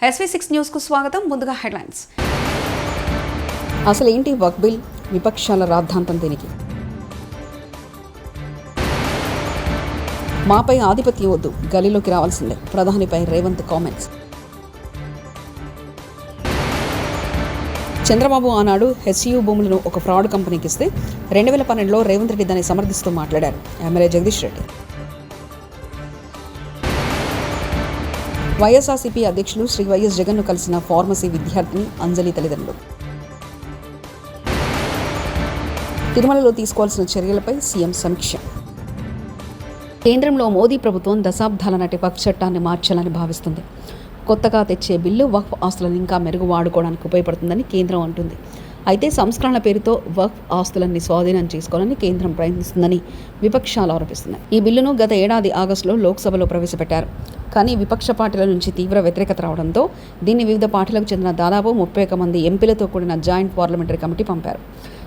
SV6 news కు స్వాగతం. ముందుగా హెడ్లైన్స్. అసలు ఏంటి వక్ఫ్ బిల్? విపక్షాల రాద్ధాంతం దీనికి. మాపై ఆధిపత్యం వద్దు, గలీలోకి రావాల్సిందే, ప్రధానిపై రేవంత్ కామెంట్స్. చంద్రబాబు ఆనాడు హెచ్యూ భూములను ఒక ఫ్రాడ్ కంపెనీకి ఇస్తే 2012లో రేవంత్ రెడ్డి దాన్ని సమర్థిస్తూ మాట్లాడారు. ఎమ్మెల్యే జగదీష్ రెడ్డి. వైఎస్ఆర్సీపీ అధ్యక్షులు శ్రీ వైఎస్ జగన్ను కలిసిన ఫార్మసీ విద్యార్థిని అంజలి తల్లిదండ్రులు. తిరుమలలో తీసుకోవాల్సిన చర్యలపై సీఎం సమీక్ష. కేంద్రంలో మోదీ ప్రభుత్వం దశాబ్దాల నాటి వక్ఫ్ చట్టాన్ని మార్చాలని భావిస్తుంది. కొత్తగా తెచ్చే బిల్లు వక్ఫ్ ఆస్తులను ఇంకా మెరుగు వాడుకోవడానికి ఉపయోగపడుతుందని కేంద్రం అంటుంది. అయితే సంస్కరణల పేరుతో వక్ఫ్ ఆస్తులన్నీ స్వాధీనం చేసుకోవాలని కేంద్రం ప్రయత్నిస్తుందని విపక్షాలు ఆరోపిస్తున్నాయి. ఈ బిల్లును గత ఏడాది ఆగస్టులో లోక్సభలో ప్రవేశపెట్టారు. కానీ విపక్ష పార్టీల నుంచి తీవ్ర వ్యతిరేకత రావడంతో దీన్ని వివిధ పార్టీలకు చెందిన దాదాపు 31 మంది ఎంపీలతో కూడిన జాయింట్ పార్లమెంటరీ కమిటీ పంపారు.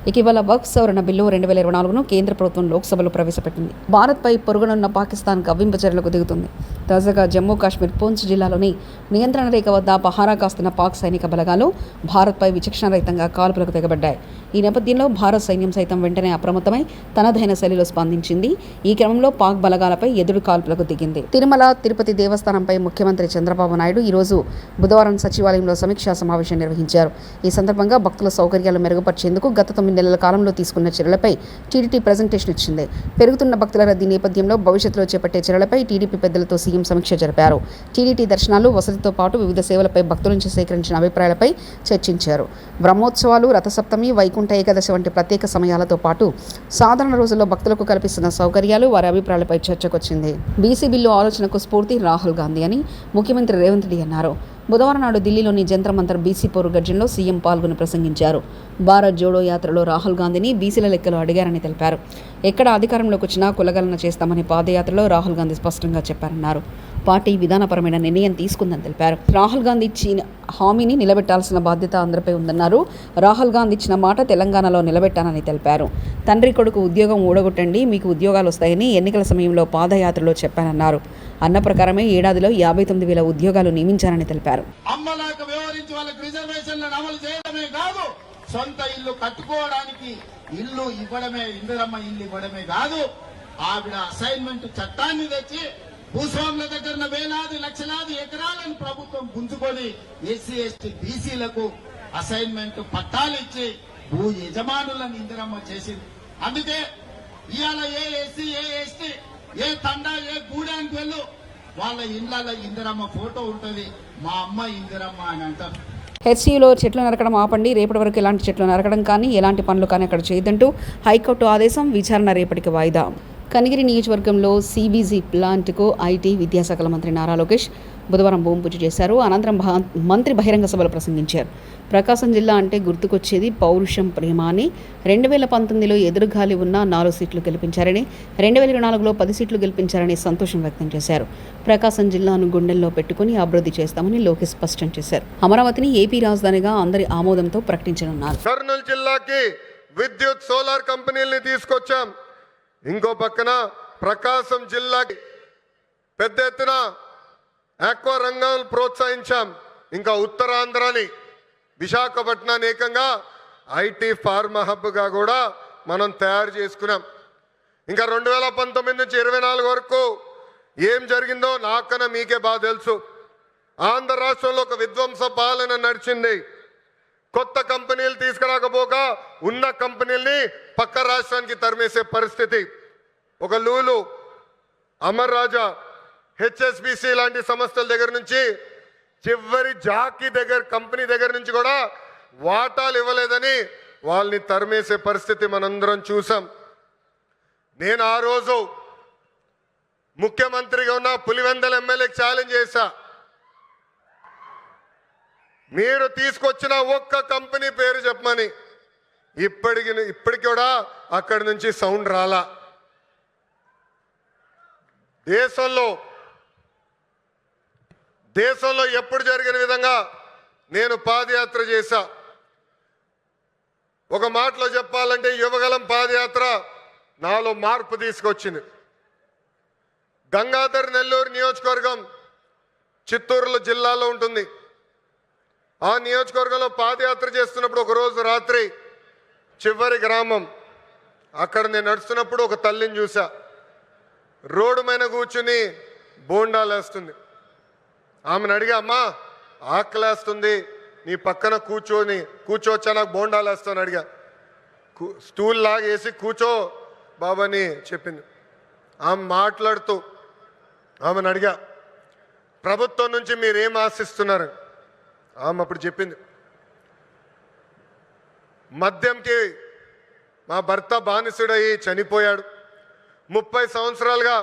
ఇటీవల వక్ఫ్ సవరణ బిల్లు 2024ను కేంద్ర ప్రభుత్వం లోక్సభలో ప్రవేశపెట్టింది. భారత్పై పొరుగునున్న పాకిస్తాన్ కవ్వింపు చర్యలకు దిగుతుంది. తాజాగా జమ్మూ కాశ్మీర్ పూంచ్ జిల్లాలోని నియంత్రణ రేఖ వద్ద పహారా కాస్తున్న పాక్ సైనిక బలగాలు భారత్పై విచక్షణరహితంగా కాల్పులకు తెగబడ్డాయి. ఈ నేపథ్యంలో భారత్ సైన్యం సైతం వెంటనే అప్రమత్తమై తనదైన శైలిలో స్పందించింది. ఈ క్రమంలో పాక్ బలగాలపై ఎదురు కాల్పులకు దిగింది. తిరుమల తిరుపతి దేవస్థానంపై ముఖ్యమంత్రి చంద్రబాబు నాయుడు ఈరోజు బుధవారం సచివాలయంలో సమీక్షా సమావేశం నిర్వహించారు. ఈ సందర్భంగా భక్తుల సౌకర్యాలు మెరుగుపరిచేందుకు గత 9 నెలల కాలంలో తీసుకున్న చర్యలపై టీడీపీ ప్రజెంటేషన్ ఇచ్చింది. పెరుగుతున్న భక్తుల రద్దీ నేపథ్యంలో భవిష్యత్తులో చేపట్టే చర్యలపై టీడీపీ పెద్దలతో సీఎం సమీక్ష జరిపారు. టీటీడీ దర్శనాలు, వసతితో పాటు వివిధ సేవలపై భక్తుల నుంచి సేకరించిన అభిప్రాయాలపై చర్చించారు. బ్రహ్మోత్సవాలు, రథసప్తమి, వైకుంఠ ఏకాదశి వంటి ప్రత్యేక సమయాలతో పాటు సాధారణ రోజుల్లో భక్తులకు కల్పిస్తున్న సౌకర్యాలు, వారి అభిప్రాయాలపై చర్చకొచ్చింది. బీసీ బిల్లు ఆలోచనకు స్ఫూర్తి రాహుల్ గాంధీ అని ముఖ్యమంత్రి రేవంత్ రెడ్డి అన్నారు. బుధవారం నాడు ఢిల్లీలోని జంతర్ మంతర్ బీసీ పోరు గర్జనలో సీఎం పాల్గొని ప్రసంగించారు. భారత్ జోడో యాత్రలో రాహుల్ గాంధీని బీసీల లెక్కలు అడిగారని తెలిపారు. ఎక్కడ అధికారంలోకి వచ్చినా కులగలన చేస్తామని పాదయాత్రలో రాహుల్ గాంధీ స్పష్టంగా చెప్పారన్నారు. పార్టీ విధానపరమైన నిర్ణయం తీసుకుందని తెలిపారు. రాహుల్ గాంధీ ఇచ్చిన హామీని నిలబెట్టాల్సిన బాధ్యత అందరిపై ఉందన్నారు. రాహుల్ గాంధీ ఇచ్చిన మాట తెలంగాణలో నిలబెట్టానని తెలిపారు. తండ్రి కొడుకు ఉద్యోగం ఊడగొట్టండి, మీకు ఉద్యోగాలు వస్తాయని ఎన్నికల సమయంలో పాదయాత్రలో చెప్పానన్నారు. అన్న ప్రకారమే ఏడాదిలో 59,000 ఉద్యోగాలు నియమించారని తెలిపారు. అమ్మలాగా వ్యవహరించి వాళ్ళకి రిజర్వేషన్లను అమలు చేయడమే కాదు, సొంత ఇల్లు కట్టుకోవడానికి ఇల్లు ఇవ్వడమే, ఇందిరమ్మ ఇల్లు ఇవ్వడమే కాదు, ఆవిడ అసైన్మెంట్ చట్టాన్ని తెచ్చి భూస్వాముల దగ్గర వేలాది లక్షలాది ఎకరాలను ప్రభుత్వం గుంజుకొని ఎస్సీ ఎస్టీ బీసీలకు అసైన్మెంట్ పట్టాలు ఇచ్చి భూ యజమానులను ఇందిరమ్మ చేసింది. అందుకే ఇవాళ ఏ ఎస్సీ ఏ ఎస్టీ ఏ తండా ఏ గూడానికి వెళ్ళు వాళ్ళ ఇళ్లలో ఇందిరమ్మ ఫోటో ఉంటుంది, మా అమ్మ ఇందిరమ్మ అని అంటారు. హెచ్సీలో చెట్లు నరకడం ఆపండి, రేపటి వరకు ఎలాంటి చెట్లు నరకడం కానీ ఎలాంటి పనులు కానీ అక్కడ చేయదంటూ హైకోర్టు ఆదేశం. విచారణ రేపటికి వాయిదా. కనిగిరి నియోజకవర్గంలో సీబీజీ ప్లాంట్కు ఐటీ విద్యాశాఖల మంత్రి నారా లోకేష్ బుధవారం భూమి పూజ చేశారు. అనంతరం మంత్రి బహిరంగ సభలో ప్రసంగించారు. ప్రకాశం జిల్లా అంటే గుర్తుకొచ్చేది పౌరుషం, ప్రేమ అని. 2019లో ఎదురుగాలి ఉన్న 4 సీట్లు గెలిపించారని, 2024లో 10 సీట్లు గెలిపించారని సంతోషం వ్యక్తం చేశారు. ప్రకాశం జిల్లాను గుండెల్లో పెట్టుకుని అభివృద్ధి చేస్తామని లోకేష్ స్పష్టం చేశారు. అమరావతిని ఏపీ రాజధానిగా అందరి ఆమోదంతో ప్రకటించనున్నారు. కర్నూలు జిల్లాకి విద్యుత్ సోలార్ కంపెనీల్ని తీసుకొచ్చాం. ఇంకో పక్కన ప్రకాశం జిల్లాకి పెద్ద ఎత్తున ఆక్వా రంగాలను ప్రోత్సహించాం. ఇంకా ఉత్తరాంధ్రని విశాఖపట్నాన్ని ఏకంగా ఐటీ ఫార్మా హబ్గా కూడా మనం తయారు చేసుకున్నాం. ఇంకా 2019 నుంచి 24 వరకు ఏం జరిగిందో నాకన్నా మీకే బాగా తెలుసు. ఆంధ్ర రాష్ట్రంలో ఒక విధ్వంస పాలన నడిచింది. కొత్త కంపెనీలు తీసుకురాకపోగా ఉన్న కంపెనీల్ని పక్క రాష్ట్రానికి తరిమేసే పరిస్థితి. ఒక లూలు, అమర్ రాజా, హెచ్ఎస్బిసి లాంటి సంస్థల దగ్గర నుంచి చివరి జాకీ దగ్గర కంపెనీ దగ్గర నుంచి కూడా వాటాలు ఇవ్వలేదని వాళ్ళని తరిమేసే పరిస్థితి మనందరం చూసాం. నేను ఆ రోజు ముఖ్యమంత్రిగా ఉన్న పులివెందల ఎమ్మెల్యేకి ఛాలెంజ్ చేశా, మీరు తీసుకొచ్చిన ఒక్క కంపెనీ పేరు చెప్పమని. ఇప్పటికి కూడా అక్కడి నుంచి సౌండ్ రాలా. దేశంలో ఎప్పుడు జరిగిన విధంగా నేను పాదయాత్ర చేశా. ఒక మాటలో చెప్పాలంటే యువగలం పాదయాత్ర నాలో మార్పు తీసుకొచ్చింది. గంగాధర్ నెల్లూరు నియోజకవర్గం చిత్తూరు జిల్లాలో ఉంటుంది. ఆ నియోజకవర్గంలో పాదయాత్ర చేస్తున్నప్పుడు ఒకరోజు రాత్రి చివరి గ్రామం అక్కడ నేను నడుస్తున్నప్పుడు ఒక తల్లిని చూసా. రోడ్డు మీద కూర్చుని బోండాలు వేస్తుంది. ఆమెను అడిగా, అమ్మా ఆకలేస్తుంది, నీ పక్కన కూర్చోవచ్చా, నాకు బోండాలు వేస్తాను అడిగా. స్టూల్ లాగేసి కూర్చో బాబాని చెప్పింది. ఆమె మాట్లాడుతూ ఆమెను అడిగా, ప్రభుత్వం నుంచి మీరేం ఆశిస్తున్నారు? ఆమె అప్పుడు చెప్పింది, మద్యంకి మా భర్త బానిసుడయి చనిపోయాడు, 30 సంవత్సరాలుగా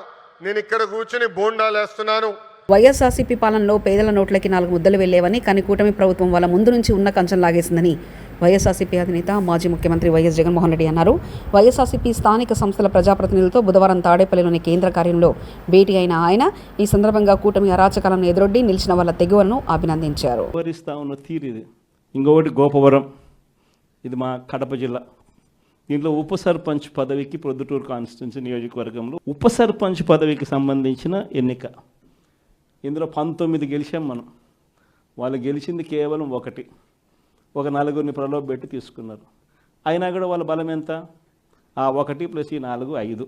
నేను ఇక్కడ కూర్చుని బోండాలు వేస్తున్నాను. వైఎస్ఆర్సీపీ పాలనలో పేదల నోట్లకి 4 ముద్దలు వెళ్లేవని, కానీ కూటమి ప్రభుత్వం వాళ్ళ ముందు నుంచి ఉన్న కంచెం లాగేసిందని వైఎస్ఆర్సీపీ అధినేత మాజీ ముఖ్యమంత్రి వైఎస్ జగన్మోహన్ రెడ్డి అన్నారు. వైఎస్ఆర్సీపీ స్థానిక సంస్థల ప్రజాప్రతినిధులతో బుధవారం తాడేపల్లిలోని కేంద్ర కార్యంలో భేటీ అయిన ఆయన ఈ సందర్భంగా కూటమి అరాచకాలను ఎదురొడ్డి నిలిచిన వాళ్ళ తెగువలను అభినందించారు. ఇంకొకటి గోపవరం, ఇది మా కడప జిల్లా. దీంట్లో ఉప సర్పంచ్ పదవికి ప్రొద్దుటూరు కాన్స్టిట్యున్సీ నియోజకవర్గంలో ఉప సర్పంచ్ పదవికి సంబంధించిన ఎన్నిక. ఇందులో 19 గెలిచాం మనం. వాళ్ళు గెలిచింది కేవలం ఒక 4 ప్రలోభపెట్టి తీసుకున్నారు. అయినా కూడా వాళ్ళ బలం ఎంత? ఆ 1 + ఈ 4 5,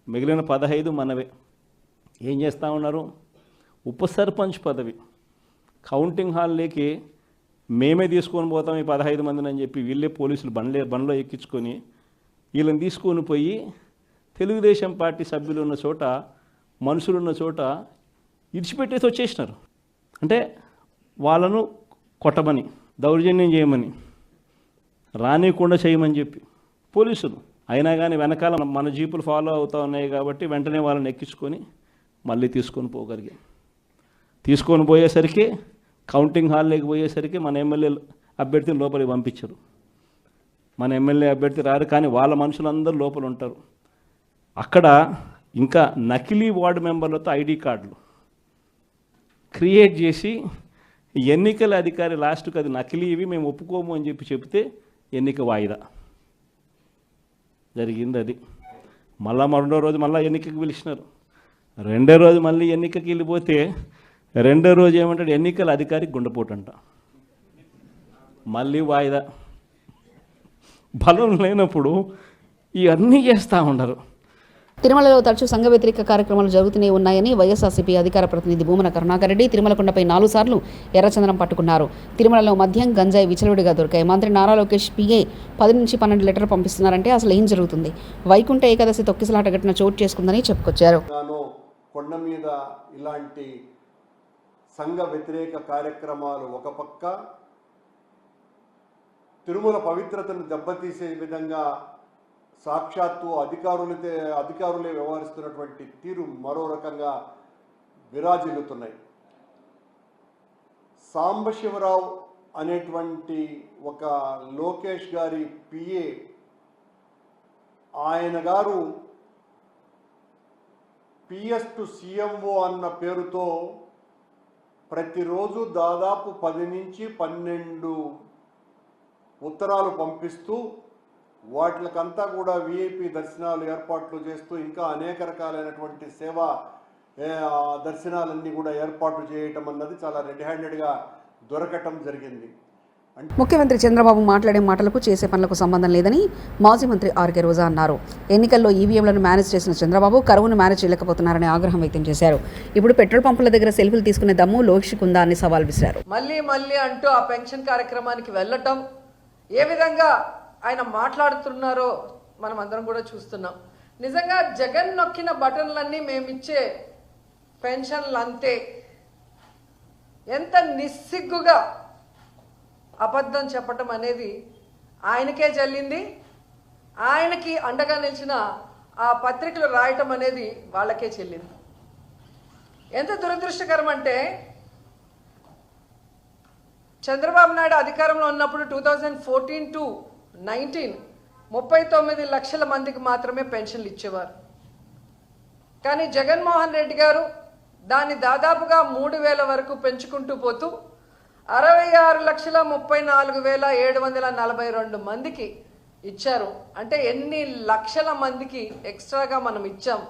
మిగిలిన 15 మనవే. ఏం చేస్తూ ఉన్నారు? ఉప సర్పంచ్ పదవి కౌంటింగ్ హాల్లోకి మేమే తీసుకొని పోతాం ఈ 15 మందిని అని చెప్పి వీళ్ళే పోలీసులు బండ్లో ఎక్కించుకొని వీళ్ళని తీసుకొని పోయి తెలుగుదేశం పార్టీ సభ్యులు ఉన్న చోట, మనుషులు ఉన్న చోట ఇడిచిపెట్టేసి వచ్చేసినారు. అంటే వాళ్ళను కొట్టమని, దౌర్జన్యం చేయమని, రానికుండా చేయమని చెప్పి పోలీసులు. అయినా కానీ వెనకాల మన జీపులు ఫాలో అవుతూ ఉన్నాయి కాబట్టి వెంటనే వాళ్ళని ఎక్కించుకొని మళ్ళీ తీసుకొని పోగలిగాం. తీసుకొని పోయేసరికి కౌంటింగ్ హాల్లోకి పోయేసరికి మన ఎమ్మెల్యే అభ్యర్థిని లోపలికి పంపించరు. మన ఎమ్మెల్యే అభ్యర్థి రారు, కానీ వాళ్ళ మనుషులందరూ లోపల ఉంటారు. అక్కడ ఇంకా నకిలీ వార్డు మెంబర్లతో ఐడి కార్డులు క్రియేట్ చేసి ఎన్నికల అధికారి లాస్ట్కి అది నకిలీ, ఇవి మేము ఒప్పుకోము అని చెప్తే ఎన్నిక వాయిదా జరిగింది. అది మళ్ళా రెండో రోజు మళ్ళీ ఎన్నికకి పిలిచినారు. రెండో రోజు మళ్ళీ ఎన్నికకి వెళ్ళిపోతే రెండో రోజు ఏమంటాడు, ఎన్నికల అధికారి గుండెపోటు అంట. మళ్ళీ వాయిదా. బలం లేనప్పుడు ఇవన్నీ చేస్తూ ఉండరు. తిరుమలలో తరచూ సంఘ వ్యతిరేక కార్యక్రమాలు జరుగుతూనే ఉన్నాయని వైఎస్ఆర్సీపీ అధికార ప్రతినిధి భూమన కరుణాకర్ రెడ్డి తిరుమలకొండపై 4 సార్లు ఎర్రచందనం పట్టుకున్నారు. తిరుమలలో మద్యం, గంజాయి విచలవిడిగా దొరికాయి. మంత్రి నారా లోకేష్ పిఏ 10 నుంచి 12 లీటర్లు పంపిస్తున్నారంటే అసలు ఏం జరుగుతుంది? వైకుంఠ ఏకాదశి తొక్కిసలాట ఘటన చోటు చేసుకుందని చెప్పుకొచ్చారు. కొండ మీద ఇలాంటి సంఘ వ్యతిరేక కార్యక్రమాలు ఒక పక్క, తిరుమల పవిత్రతను దెబ్బతీసే విధంగా సాక్షాత్తు అధికారులే వ్యవహరిస్తున్నటువంటి తీరు మరో రకంగా విరాజిల్లుతున్నాయి. సాంబశివరావు అనేటువంటి ఒక లోకేష్ గారి పిఏ, ఆయన గారు పిఎస్ టు సిఎంఓ అన్న పేరుతో ప్రతిరోజు దాదాపు 10 నుంచి 12 ఉత్తరాలు పంపిస్తూ వాటికంతా కూడా విఐపి దర్శనాలు ఏర్పాట్లు చేస్తూ ఇంకా అనేక రకాలైనటువంటి సేవా దర్శనాలన్నీ కూడా ఏర్పాటు చేయటం అన్నది చాలా రెడ్ హ్యాండెడ్గా దొరకటం జరిగింది. ముఖ్యమంత్రి చంద్రబాబు మాట్లాడే మాటలకు చేసే పనులకు సంబంధం లేదని మాజీ మంత్రి ఆర్కే రోజా అన్నారు. ఎన్నికల్లో ఈవీఎంలను మేనేజ్ చేసిన చంద్రబాబు కరువును మేనేజ్ చేయలేకపోతున్నారని ఆగ్రహం వ్యక్తం చేశారు. ఇప్పుడు పెట్రోల్ పంపుల దగ్గర సెల్ఫీలు తీసుకునే దమ్ము లోకేష్కు ఉందా అని సవాల్ విసిరారు. మళ్ళీ అంటూ ఆ పెన్షన్ కార్యక్రమానికి వెళ్ళటం, ఏ విధంగా ఆయన మాట్లాడుతున్నారో మనం అందరం కూడా చూస్తున్నాం. నిజంగా జగన్ నొక్కిన బటన్లన్నీ మేమిచ్చే పెన్షన్లు అంతే. ఎంత నిస్సిగ్గుగా అబద్ధం చెప్పటం అనేది ఆయనకే చెల్లింది. ఆయనకి అండగా నిలిచిన ఆ పత్రికలు రాయటం అనేది వాళ్ళకే చెల్లింది. ఎంత దురదృష్టకరం అంటే చంద్రబాబు నాయుడు అధికారంలో ఉన్నప్పుడు 2014 to 19 39 లక్షల మందికి మాత్రమే పెన్షన్లు ఇచ్చేవారు. కానీ జగన్మోహన్ రెడ్డి గారు దాన్ని దాదాపుగా 3,000 వరకు పెంచుకుంటూ పోతూ 66,34,742 మందికి ఇచ్చారు. అంటే ఎన్ని లక్షల మందికి ఎక్స్ట్రాగా మనం ఇచ్చాం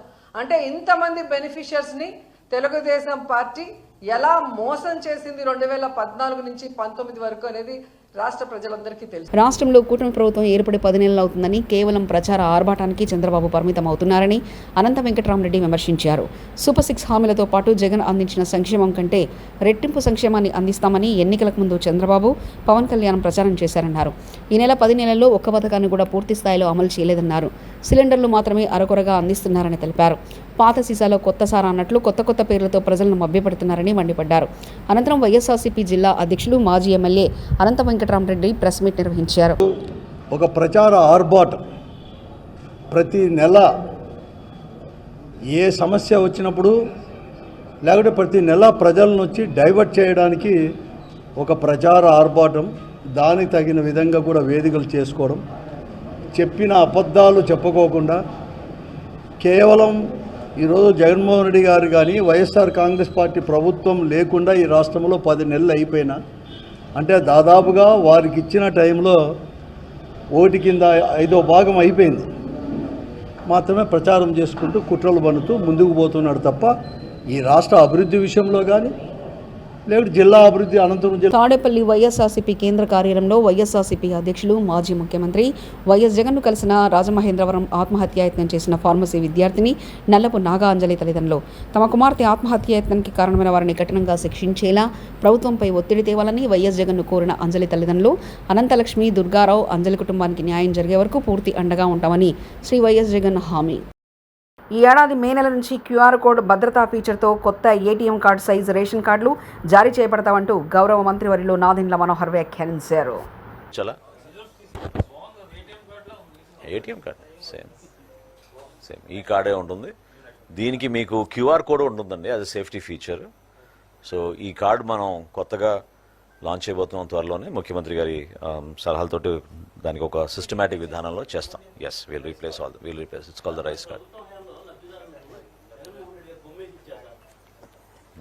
అంటే ఇంతమంది బెనిఫిషియర్స్ని తెలుగుదేశం పార్టీ ఎలా మోసం చేసింది 2014 నుంచి 19 వరకు అనేది రాష్ట్ర ప్రజలందరికీ తెలుసు. రాష్ట్రంలో కూటమి ప్రభుత్వం ఏర్పడి 10 నెలలు అవుతుందని కేవలం ప్రచార ఆర్భాటానికి చంద్రబాబు పరిమితం అవుతున్నారని అనంత వెంకటరామరెడ్డి విమర్శించారు. సూపర్ 6 హామీలతో పాటు జగన్ అందించిన సంక్షేమం కంటే రెట్టింపు సంక్షేమాన్ని అందిస్తామని ఎన్నికలకు ముందు చంద్రబాబు, పవన్ కళ్యాణ్ ప్రచారం చేశారన్నారు. ఈ నెల 10 నెలల్లో ఒక్క పథకాన్ని కూడా పూర్తి స్థాయిలో అమలు చేయలేదన్నారు. సిలిండర్లు మాత్రమే అరకొరగా అందిస్తున్నారని తెలిపారు. పాత సీసాలో కొత్త సారా అన్నట్లు కొత్త పేర్లతో ప్రజలను మభ్యపెడుతున్నారని మండిపడ్డారు. అనంతరం వైఎస్ఆర్సీపీ జిల్లా అధ్యక్షులు మాజీ ఎమ్మెల్యే అనంత వెంకటరామరెడ్డి ప్రెస్ మీట్ నిర్వహించారు. ఒక ప్రచార ఆర్భాటం. ప్రతి నెల ఏ సమస్య వచ్చినప్పుడు లేకపోతే ప్రతి నెల ప్రజలను వచ్చి డైవర్ట్ చేయడానికి ఒక ప్రచార ఆర్భాటం, దానికి తగిన విధంగా కూడా వేదికలు చేసుకోవడం, చెప్పిన అబద్ధాలు చెప్పుకోకుండా కేవలం ఈరోజు జగన్మోహన్ రెడ్డి గారు కానీ వైఎస్ఆర్ కాంగ్రెస్ పార్టీ ప్రభుత్వం లేకుండా ఈ రాష్ట్రంలో 10 నెలలు అయిపోయినా, అంటే దాదాపుగా వారికి ఇచ్చిన టైంలో 1 కింద 5వ భాగం అయిపోయింది మాత్రమే ప్రచారం చేసుకుంటూ కుట్రలు పన్నుతూ ముందుకు పోతున్నాడు తప్ప ఈ రాష్ట్ర అభివృద్ధి విషయంలో కానీ లేకపోతే జిల్లా అభివృద్ధి అనంతరం తాడేపల్లి వైఎస్ఆర్సీపీ కేంద్ర కార్యాలయంలో వైఎస్ఆర్సీపీ అధ్యక్షులు మాజీ ముఖ్యమంత్రి వైఎస్ జగన్ను కలిసిన రాజమహేంద్రవరం ఆత్మహత్యాయత్నం చేసిన ఫార్మసీ విద్యార్థిని నల్లపు నాగా అంజలి తల్లిదండ్రులు తమ కుమార్తె ఆత్మహత్యాయత్నానికి కారణమైన వారిని కఠినంగా శిక్షించేలా ప్రభుత్వంపై ఒత్తిడి తేవాలని వైఎస్ జగన్ను కోరిన అంజలి తల్లిదండ్రులు అనంతలక్ష్మి, దుర్గారావు అంజలి కుటుంబానికి న్యాయం జరిగే వరకు పూర్తి అండగా ఉంటామని శ్రీ వైఎస్ జగన్ హామీ. ఈ ఏడాది మే నెల నుంచి క్యూఆర్ కోడ్ భద్రతా ఫీచర్తో కొత్త ఏటీఎం కార్డు సైజు రేషన్ కార్డులు జారీ చేయబడతామంటూ గౌరవ మంత్రివర్యులు నాదెండ్ల మనోహర్ వ్యాఖ్యానించారు. ఏటీఎం కార్డ్ సేమ్ ఈ కార్డే ఉంటుంది. దీనికి మీకు క్యూఆర్ కోడ్ ఉంటుందండి, అది సేఫ్టీ ఫీచర్. సో ఈ కార్డు మనం కొత్తగా లాంచ్ చేయబోతున్నాం త్వరలోనే. ముఖ్యమంత్రి గారి సలహాలతోటి దానికి ఒక సిస్టమేటిక్ విధానంలో చేస్తాం. Yes, will replace its called the rice card.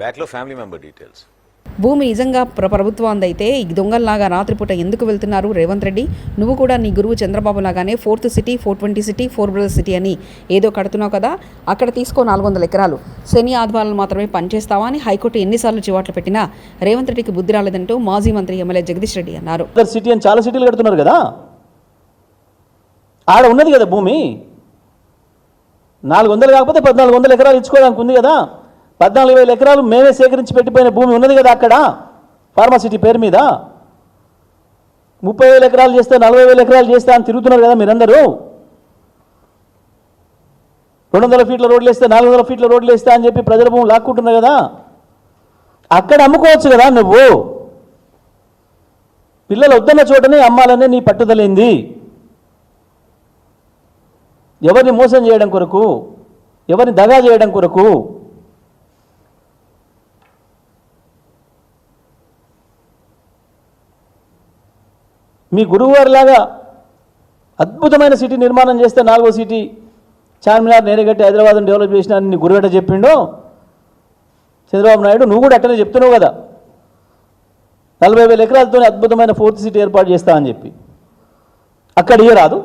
బ్యాక్లో ఫ్యామిలీ మెంబర్ డీటెయిల్స్. భూమి నిజంగా ప్రభుత్వాందైతే ఈ దొంగల్లాగా రాత్రిపూట ఎందుకు వెళ్తున్నారు రేవంత్ రెడ్డి? నువ్వు కూడా నీ గురువు చంద్రబాబు లాగానే 4th city, 420 city, 4 brothers city అని ఏదో కడుతున్నావు కదా, అక్కడ తీసుకో 400 ఎకరాలు. శని ఆదివారాలు మాత్రమే పనిచేస్తావా అని హైకోర్టు ఎన్నిసార్లు చివాట్లు పెట్టినా రేవంత్ రెడ్డికి బుద్ధి రాలేదంటూ మాజీ మంత్రి ఎమ్మెల్యే జగదీష్ రెడ్డి అన్నారు. సిటీ అని చాలా సిటీలు కడుతున్నారు కదా, ఆడ ఉన్నది కదా భూమి. 400 కాకపోతే 1400 ఎకరాలు ఇచ్చుకోవడానికి ఉంది కదా. 14,000 ఎకరాలు మేమే సేకరించి పెట్టిపోయిన భూమి ఉన్నది కదా అక్కడ ఫార్మాసిటీ పేరు మీద. 30,000 ఎకరాలు చేస్తే 40,000 ఎకరాలు చేస్తే అని తిరుగుతున్నారు కదా మీరందరూ. 200 ఫీట్ల రోడ్లు వేస్తే 400 ఫీట్ల రోడ్లు వేస్తే అని చెప్పి ప్రజల భూమి లాక్కుంటున్నారు కదా. అక్కడ అమ్ముకోవచ్చు కదా నువ్వు. పిల్లలు వద్దన్న చోటనే అమ్మాలనే నీ పట్టుదలైంది. ఎవరిని మోసం చేయడం కొరకు, ఎవరిని దగా చేయడం కొరకు. మీ గురువుగారిలాగా అద్భుతమైన సిటీ నిర్మాణం చేస్తే 4వ సిటీ చార్మినార్ నేరగట్టి హైదరాబాద్ని డెవలప్ చేసిన నీ గురుగట్ట చెప్పిండో చంద్రబాబు నాయుడు. నువ్వు కూడా అట్టనే చెప్తున్నావు కదా, 40,000 ఎకరాలతో అద్భుతమైన 4th సిటీ ఏర్పాటు చేస్తా అని చెప్పి. అక్కడ ఇయ్య రాదు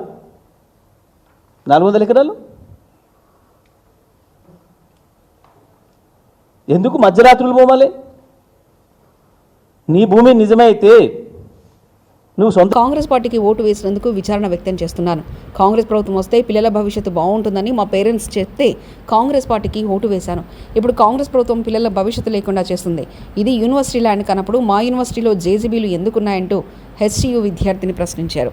400 ఎకరాలు. ఎందుకు మధ్యరాత్రులు పోవాలి? నీ భూమి నిజమే అయితే నువ్వు సొంత. కాంగ్రెస్ పార్టీకి ఓటు వేసినందుకు విచారణ వ్యక్తం చేస్తున్నాను. కాంగ్రెస్ ప్రభుత్వం వస్తే పిల్లల భవిష్యత్తు బాగుంటుందని మా పేరెంట్స్ చెప్తే కాంగ్రెస్ పార్టీకి ఓటు వేశాను. ఇప్పుడు కాంగ్రెస్ ప్రభుత్వం పిల్లల భవిష్యత్తు లేకుండా చేస్తుంది. ఇది యూనివర్సిటీ ల్యాండ్ కానప్పుడు మా యూనివర్సిటీలో జేసీబీలు ఎందుకున్నాయంటూ హెచ్సియు విద్యార్థిని ప్రశ్నించారు.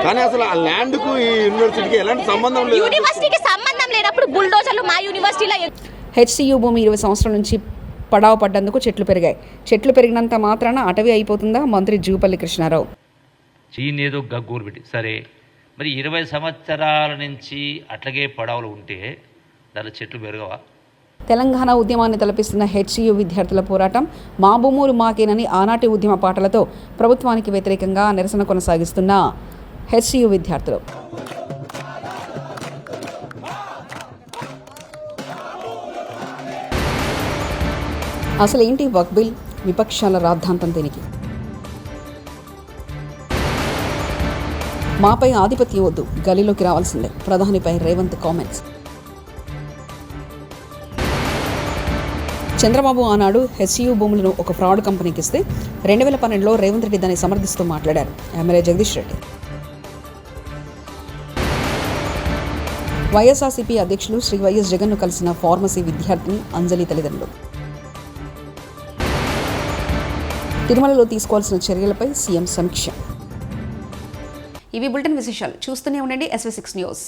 కానీ అసలు ఆ ల్యాండ్ కు ఈ యూనివర్సిటీకి ఎలాంటి సంబంధం లేదు. యూనివర్సిటీకి సంబంధం లేనప్పుడు బుల్డోజర్లు మా యూనివర్సిటీలో. హెచ్సియు భూమి 20 సంవత్సరాల నుంచి పడావ పడ్డందుకు చెట్లు పెరిగాయి. చెట్లు పెరిగినంత మాత్రాన అటవీ అయిపోతుందా? మంత్రి జూపల్లి కృష్ణారావు. చీనేదో గగ్గూరు పెట్టి సరే, మరి 20 సంవత్సరాల నుంచి అట్లాగే పడవలు ఉంటే దాని చెట్లు పెరగవా? తెలంగాణ ఉద్యమాన్ని తలపిస్తున్న హెచ్సియు విద్యార్థుల పోరాటం మా భూములు మాకేనని ఆనాటి ఉద్యమ పాటలతో ప్రభుత్వానికి వ్యతిరేకంగా నిరసన కొనసాగిస్తున్న హెచ్సియు విద్యార్థులు. అసలేంటి వక్ఫ్ బిల్? విపక్షాల రాద్ధాంతం దీనికి. మాపై ఆధిపత్యం వద్దు, గలీలోకి రావాల్సిందే. ప్రధానిపై రేవంత్ కామెంట్స్. చంద్రబాబు ఆనాడు హెచ్యూ భూములను ఒక ఫ్రాడ్ కంపెనీకి ఇస్తే 2012లో రేవంత్ రెడ్డి దాన్ని సమర్థిస్తూ మాట్లాడారు ఎమ్మెల్యే జగదీష్ రెడ్డి. వైఎస్ఆర్సీపీ అధ్యక్షులు శ్రీ వైఎస్ జగన్ను కలిసిన ఫార్మసీ విద్యార్థిని అంజలి తల్లిదండ్రులు. తిరుమలలో తీసుకోవాల్సిన చర్యలపై సీఎం సమీక్ష. ఇవి బులెటిన్ విశేషాలు. చూస్తూనే ఉండండి SV6 న్యూస్.